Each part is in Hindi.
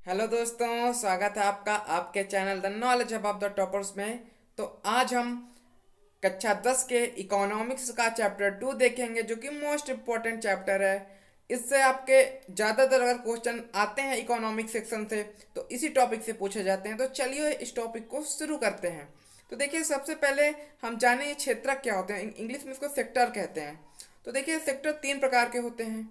हेलो दोस्तों, स्वागत है आपका आपके channel the knowledge about the toppers में। तो आज हम कक्षा 10 के इकोनॉमिक्स का चैप्टर 2 देखेंगे, जो कि मोस्ट इम्पोर्टेंट चैप्टर है। इससे आपके ज़्यादातर अगर क्वेश्चन आते हैं इकोनॉमिक्स सेक्शन से तो इसी टॉपिक से पूछे जाते हैं। तो चलिए इस टॉपिक को शुरू करते हैं। तो देखिए, सबसे पहले हम जाने ये क्षेत्रक क्या होते हैं। इंग्लिश में इसको सेक्टर कहते हैं। तो देखिए, सेक्टर 3 प्रकार के होते हैं।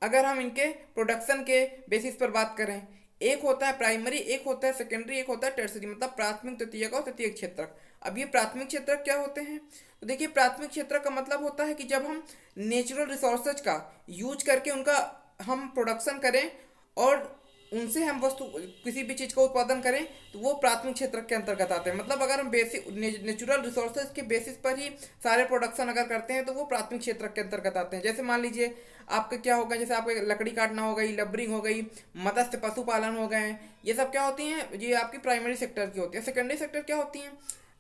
अगर हम इनके प्रोडक्शन के बेसिस पर बात करें, एक होता है प्राइमरी, एक होता है सेकेंडरी, एक होता है टर्सरी, मतलब प्राथमिक, तृतीयक और तृतीयक क्षेत्रक। अब ये प्राथमिक क्षेत्रक क्या होते हैं? तो देखिए, प्राथमिक क्षेत्रक का मतलब होता है कि जब हम नेचुरल रिसोर्सेज का यूज करके उनका हम प्रोडक्शन करें और उनसे हम वस्तु किसी भी चीज़ का उत्पादन करें, तो वो प्राथमिक क्षेत्र के अंतर्गत आते हैं। मतलब अगर हम बेसिक नेचुरल रिसोर्सेज के बेसिस पर ही सारे प्रोडक्शन अगर करते हैं तो वो प्राथमिक क्षेत्र के अंतर्गत आते हैं। जैसे मान लीजिए आपका क्या होगा, जैसे आपको लकड़ी काटना हो गई, लबरिंग हो गई, मत्स्य पशुपालन हो गए, ये सब क्या होती हैं, ये आपकी प्राइमरी सेक्टर की होती है। सेकेंडरी सेक्टर क्या होती हैं?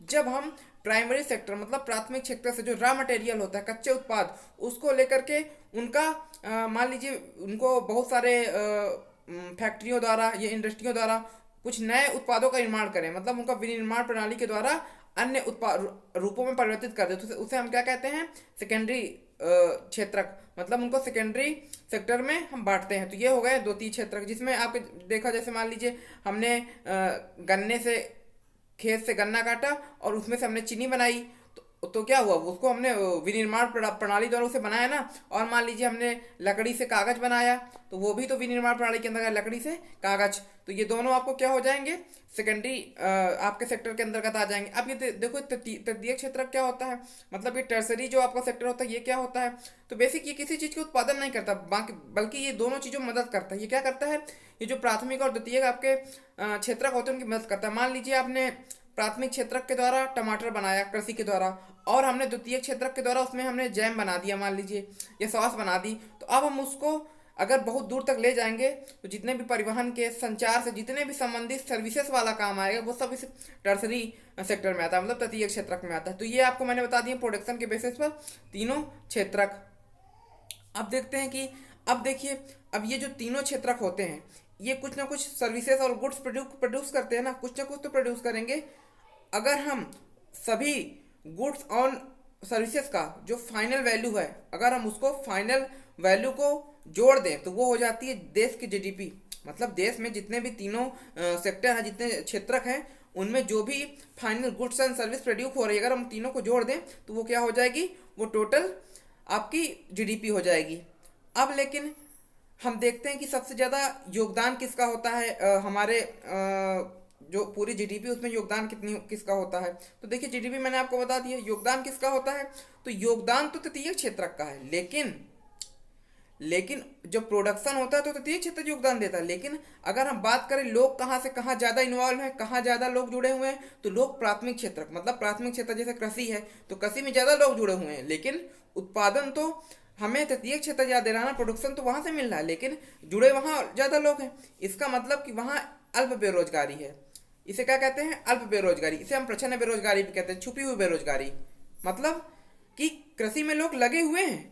जब हम प्राइमरी सेक्टर मतलब प्राथमिक सेक्टर से जो रॉ मटेरियल होता है, कच्चे उत्पाद, उसको लेकर के उनका मान लीजिए उनको बहुत सारे फैक्ट्रियों द्वारा या इंडस्ट्रियों द्वारा कुछ नए उत्पादों का निर्माण करें, मतलब उनका विनिर्माण प्रणाली के द्वारा अन्य उत्पाद रूपों में परिवर्तित कर दे, तो उसे हम क्या कहते हैं? सेकेंडरी क्षेत्रक। मतलब उनको सेकेंडरी सेक्टर में हम बांटते हैं। तो ये हो गए दो तीन क्षेत्रक, जिसमें आपके देखा, जैसे मान लीजिए हमने गन्ने से खेत से गन्ना काटा और उसमें से हमने चीनी बनाई, तो क्या हुआ, उसको हमने विनिर्माण प्रणाली द्वारा उसे बनाया ना। और मान लीजिए हमने लकड़ी से कागज बनाया, तो वो भी तो विनिर्माण प्रणाली के अंदर है, लकड़ी से कागज। तो ये दोनों आपको क्या हो जाएंगे? सेकेंडरी आपके सेक्टर के अंतर्गत आ जाएंगे। अब ये देखो, तृतीय क्षेत्र क्या होता है, मतलब ये टर्सरी जो आपका सेक्टर होता है, ये क्या होता है? तो बेसिक ये किसी चीज़ के उत्पादन नहीं करता, बाकी बल्कि ये दोनों चीज़ों में मदद करता है। ये क्या करता है? ये जो प्राथमिक और द्वितीय आपके क्षेत्रक होते हैं उनकी मदद करता है। मान लीजिए आपने प्राथमिक क्षेत्रक के द्वारा टमाटर बनाया कृषि के द्वारा, और हमने द्वितीय क्षेत्रक के द्वारा उसमें हमने जैम बना दिया मान लीजिए, या सॉस बना दी, तो अब हम उसको अगर बहुत दूर तक ले जाएंगे तो जितने भी परिवहन के, संचार से जितने भी संबंधित सर्विसेज वाला काम आएगा वो सब इस टर्सरी सेक्टर में आता है, मतलब तृतीय क्षेत्रक में आता है। तो ये आपको मैंने बता दिया प्रोडक्शन के बेसिस पर तीनों क्षेत्रक। अब देखते हैं कि, अब देखिए, अब ये जो तीनों क्षेत्रक होते हैं ये कुछ ना कुछ सर्विसेज और गुड्स प्रोड्यूस करते हैं ना, कुछ ना कुछ तो प्रोड्यूस करेंगे। अगर हम सभी गुड्स और सर्विसेज का जो फाइनल वैल्यू है, अगर हम उसको फाइनल वैल्यू को जोड़ दें तो वो हो जाती है देश की जीडीपी। मतलब देश में जितने भी तीनों सेक्टर हैं, जितने क्षेत्रक हैं, उनमें जो भी final goods and service produce हो रही है, अगर हम तीनों को जोड़ दें तो वो क्या हो जाएगी? वो टोटल आपकी जीडीपी हो जाएगी। अब लेकिन हम देखते हैं कि सबसे ज़्यादा योगदान किसका होता है, हमारे जो पूरी जीडीपी उसमें योगदान किसका होता है। तो देखिए, जीडीपी मैंने आपको बता दिया योगदान किसका होता है। तो योगदान तो तृतीय क्षेत्रक का है, लेकिन लेकिन जो प्रोडक्शन होता है तो तृतीय क्षेत्र योगदान देता है। लेकिन अगर हम बात करें लोग कहाँ से कहाँ ज़्यादा इन्वॉल्व हैं, कहाँ ज़्यादा लोग जुड़े हुए हैं, तो लोग प्राथमिक क्षेत्र, मतलब प्राथमिक क्षेत्र जैसे कृषि है तो कृषि में ज़्यादा लोग जुड़े हुए हैं। लेकिन उत्पादन तो हमें तृतीय क्षेत्र ज़्यादा दे रहा है ना, प्रोडक्शन तो वहाँ से मिल रहा है, लेकिन जुड़े वहाँ ज़्यादा लोग हैं। इसका मतलब कि वहाँ अल्प बेरोजगारी है। इसे क्या कहते हैं? अल्प बेरोजगारी। इसे हम प्रच्छन्न बेरोजगारी भी कहते हैं, छुपी हुई बेरोजगारी। मतलब कि कृषि में लोग लगे हुए हैं,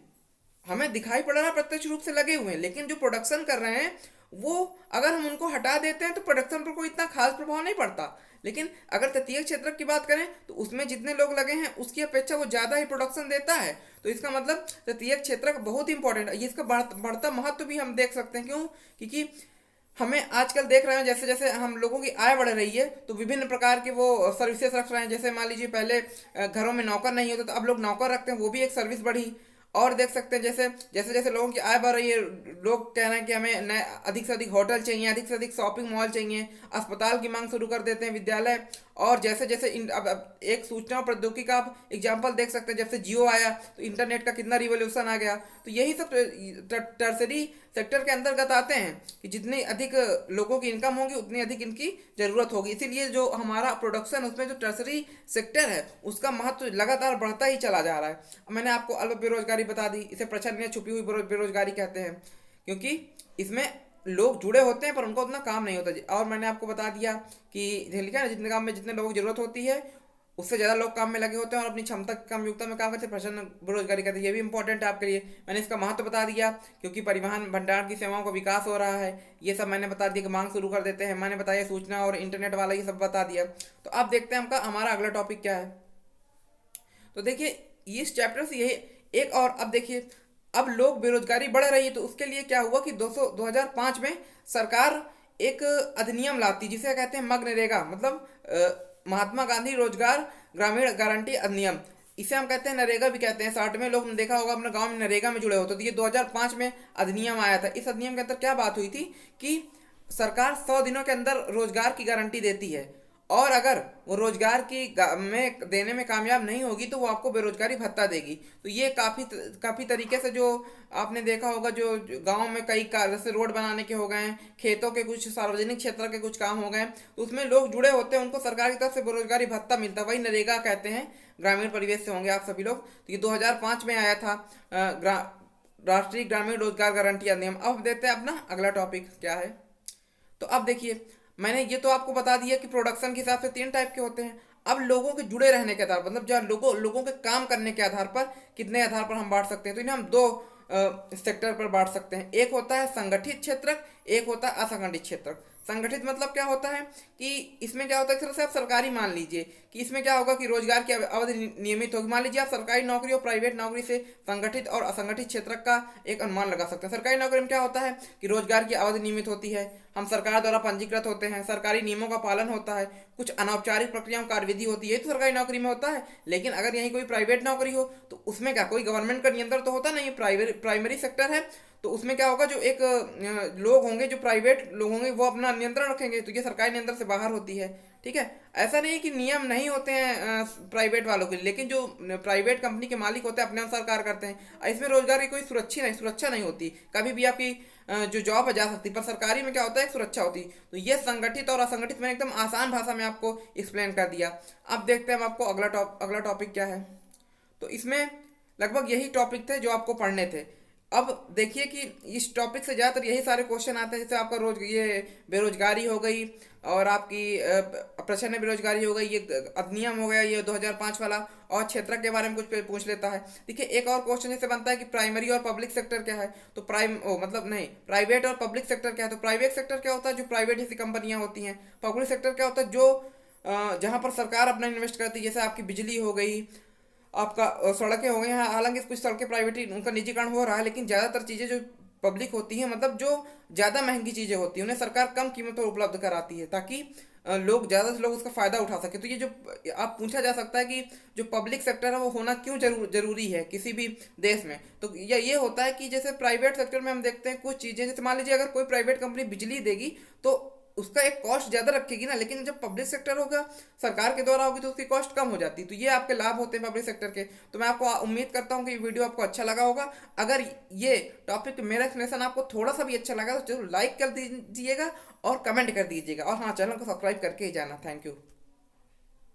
हमें दिखाई पड़ रहा है प्रत्यक्ष रूप से लगे हुए हैं, लेकिन जो प्रोडक्शन कर रहे हैं वो अगर हम उनको हटा देते हैं तो प्रोडक्शन पर कोई इतना खास प्रभाव नहीं पड़ता। लेकिन अगर तृतीय क्षेत्र की बात करें तो उसमें जितने लोग लगे हैं उसकी अपेक्षा वो ज़्यादा ही प्रोडक्शन देता है। तो इसका मतलब तृतीय क्षेत्र बहुत इंपॉर्टेंट है। इसका बढ़ता महत्व भी हम देख सकते हैं। क्यों? क्योंकि हमें आजकल देख रहे हैं जैसे जैसे हम लोगों की आय बढ़ रही है तो विभिन्न प्रकार के वो सर्विसेज रख रहे हैं। जैसे मान लीजिए पहले घरों में नौकर नहीं होते, तो अब लोग नौकर रखते हैं, वो भी एक सर्विस बढ़ी। और देख सकते हैं जैसे जैसे जैसे लोगों की आय बढ़ रही है, लोग कह रहे हैं कि हमें नए अधिक से अधिक होटल चाहिए, अधिक से अधिक शॉपिंग मॉल चाहिए, अस्पताल की मांग शुरू कर देते हैं, विद्यालय। और जैसे जैसे अब एक सूचना और प्रौद्योगिकी का आप एग्जाम्पल देख सकते हैं, जब से जियो आया तो इंटरनेट का कितना रिवोल्यूशन आ गया। तो यही सब टर्सरी सेक्टर के अंतर्गत आते हैं कि जितनी अधिक लोगों की इनकम होगी उतनी अधिक इनकी ज़रूरत होगी। इसीलिए जो हमारा प्रोडक्शन उसमें जो टर्सरी सेक्टर है उसका महत्व लगातार बढ़ता ही चला जा रहा है। मैंने आपको अल्प बेरोजगारी बता दी, इसे प्रच्छन्न या छुपी हुई बेरोजगारी कहते हैं, क्योंकि इसमें लोग जुड़े होते हैं पर उनको उतना काम नहीं होता। और मैंने आपको बता दिया कि लिखा है ना, जितने काम में जितने लोगों की ज़रूरत होती है उससे ज़्यादा लोग काम में लगे होते हैं और अपनी क्षमता कम योग्यता में काम करते हैं, प्रचंड बेरोजगारी करते हैं। ये भी इंपॉर्टेंट है आपके लिए। मैंने इसका महत्व बता दिया, क्योंकि परिवहन भंडारण की सेवाओं का विकास हो रहा है, ये सब मैंने बता दिया कि मांग शुरू कर देते हैं। मैंने बताया सूचना और इंटरनेट वाला, ये सब बता दिया। तो अब देखते हैं हमारा अगला टॉपिक क्या है। तो देखिए, इस चैप्टर से यही एक और, अब देखिए, अब लोग बेरोजगारी बढ़ रही है, तो उसके लिए क्या हुआ कि 2005 में सरकार एक अधिनियम लाती, जिसे कहते हैं मनरेगा, मतलब महात्मा गांधी रोजगार ग्रामीण गारंटी अधिनियम। इसे हम कहते हैं नरेगा भी कहते हैं शॉर्ट में। लोग ने देखा होगा अपने गांव में नरेगा में जुड़े होते। तो ये 2005 में अधिनियम आया था। इस अधिनियम के अंदर क्या बात हुई थी कि सरकार 100 दिनों के अंदर रोजगार की गारंटी देती है, और अगर वो रोजगार में देने में कामयाब नहीं होगी तो वो आपको बेरोजगारी भत्ता देगी। तो ये काफ़ी काफ़ी तरीके से, जो आपने देखा होगा, जो गांव में कई कार्य जैसे रोड बनाने के हो गए हैं, खेतों के कुछ सार्वजनिक क्षेत्र के कुछ काम हो गए, तो उसमें लोग जुड़े होते हैं, उनको सरकार की तरफ से बेरोजगारी भत्ता मिलता है। वही नरेगा कहते हैं। ग्रामीण परिवेश से होंगे आप सभी लोग। तो ये 2005 में आया था राष्ट्रीय ग्रामीण रोजगार गारंटी अधिनियम। अब देखते हैं अपना अगला टॉपिक क्या है। तो अब देखिए, मैंने ये तो आपको बता दिया कि प्रोडक्शन के हिसाब से 3 टाइप के होते हैं। अब लोगों के जुड़े रहने के आधार पर, मतलब जहाँ लोगों के काम करने के आधार पर, कितने आधार पर हम बांट सकते हैं, तो इन्हें हम 2 सेक्टर पर बांट सकते हैं। एक होता है संगठित क्षेत्र, एक होता है असंगठित क्षेत्र। संगठित मतलब क्या होता है कि इसमें क्या होता है, तरह से आप सरकारी मान लीजिए कि इसमें क्या होगा कि रोजगार की अवधि नियमित होगी। मान लीजिए आप सरकारी नौकरी और प्राइवेट नौकरी से संगठित और असंगठित क्षेत्र का एक अनुमान लगा सकते हैं। सरकारी नौकरी में क्या होता है कि रोजगार की अवधि नियमित होती है, हम सरकार द्वारा पंजीकृत होते हैं, सरकारी नियमों का पालन होता है, कुछ अनौपचारिक प्रक्रियाओं कार्यविधि होती है, तो सरकारी नौकरी में होता है। लेकिन अगर यहीं कोई प्राइवेट नौकरी हो तो उसमें क्या कोई गवर्नमेंट का नियंत्रण तो होता नहीं है, प्राइमरी सेक्टर है। तो उसमें क्या होगा, जो एक लोग होंगे, जो प्राइवेट लोग होंगे, वो अपना नियंत्रण रखेंगे, तो ये सरकारी नियंत्रण से बाहर होती है। ठीक है, ऐसा नहीं है कि नियम नहीं होते हैं प्राइवेट वालों के लिए, लेकिन जो प्राइवेट कंपनी के मालिक होते हैं अपने अनुसार कार्य करते हैं। इसमें रोजगार की कोई सुरक्षा नहीं होती, कभी भी आपकी जो जॉब है जा सकती, पर सरकारी में क्या होता है, सुरक्षा होती। तो ये संगठित और असंगठित मैंने एकदम आसान भाषा में आपको एक्सप्लेन कर दिया। अब देखते हैं हम आपको अगला टॉपिक क्या है। तो इसमें लगभग यही टॉपिक थे जो आपको पढ़ने थे। अब देखिए कि इस टॉपिक से ज़्यादातर यही सारे क्वेश्चन आते हैं, जैसे आपका ये बेरोजगारी हो गई, और आपकी प्रछन्न बेरोजगारी हो गई, ये अधिनियम हो गया ये 2005 वाला, और क्षेत्र के बारे में कुछ पूछ लेता है। देखिए, एक और क्वेश्चन जैसे बनता है कि प्राइमरी और पब्लिक सेक्टर क्या है, तो मतलब नहीं, प्राइवेट और पब्लिक सेक्टर क्या है। तो प्राइवेट सेक्टर क्या होता है, जो प्राइवेट जैसी कंपनियां होती हैं। पब्लिक सेक्टर क्या होता है, जो जहाँ पर सरकार अपना इन्वेस्ट करती है, जैसे आपकी बिजली हो गई, आपका सड़कें हो गई हैं। हालांकि कुछ सड़कें प्राइवेट उनका निजीकरण हो रहा है, लेकिन ज़्यादातर चीज़ें जो पब्लिक होती हैं, मतलब जो ज़्यादा महंगी चीज़ें होती हैं, उन्हें सरकार कम कीमत पर उपलब्ध कराती है, ताकि लोग ज़्यादा से लोग उसका फ़ायदा उठा सके। तो ये जो आप पूछा जा सकता है कि जो पब्लिक सेक्टर है वो होना क्यों जरूरी है किसी भी देश में, तो ये होता है कि जैसे प्राइवेट सेक्टर में हम देखते हैं कुछ चीज़ें, जैसे मान लीजिए अगर कोई प्राइवेट कंपनी बिजली देगी तो उसका एक कॉस्ट ज़्यादा रखेगी ना, लेकिन जब पब्लिक सेक्टर होगा, सरकार के द्वारा होगी, तो उसकी कॉस्ट कम हो जाती है। तो ये आपके लाभ होते हैं पब्लिक सेक्टर के। तो मैं आपको उम्मीद करता हूँ कि ये वीडियो आपको अच्छा लगा होगा। अगर ये टॉपिक मेरा एक्सप्लेनेशन आपको थोड़ा सा भी अच्छा लगा तो जरूर लाइक कर दीजिएगा और कमेंट कर दीजिएगा, और हाँ, चैनल को सब्सक्राइब करके ही जाना। Thank you.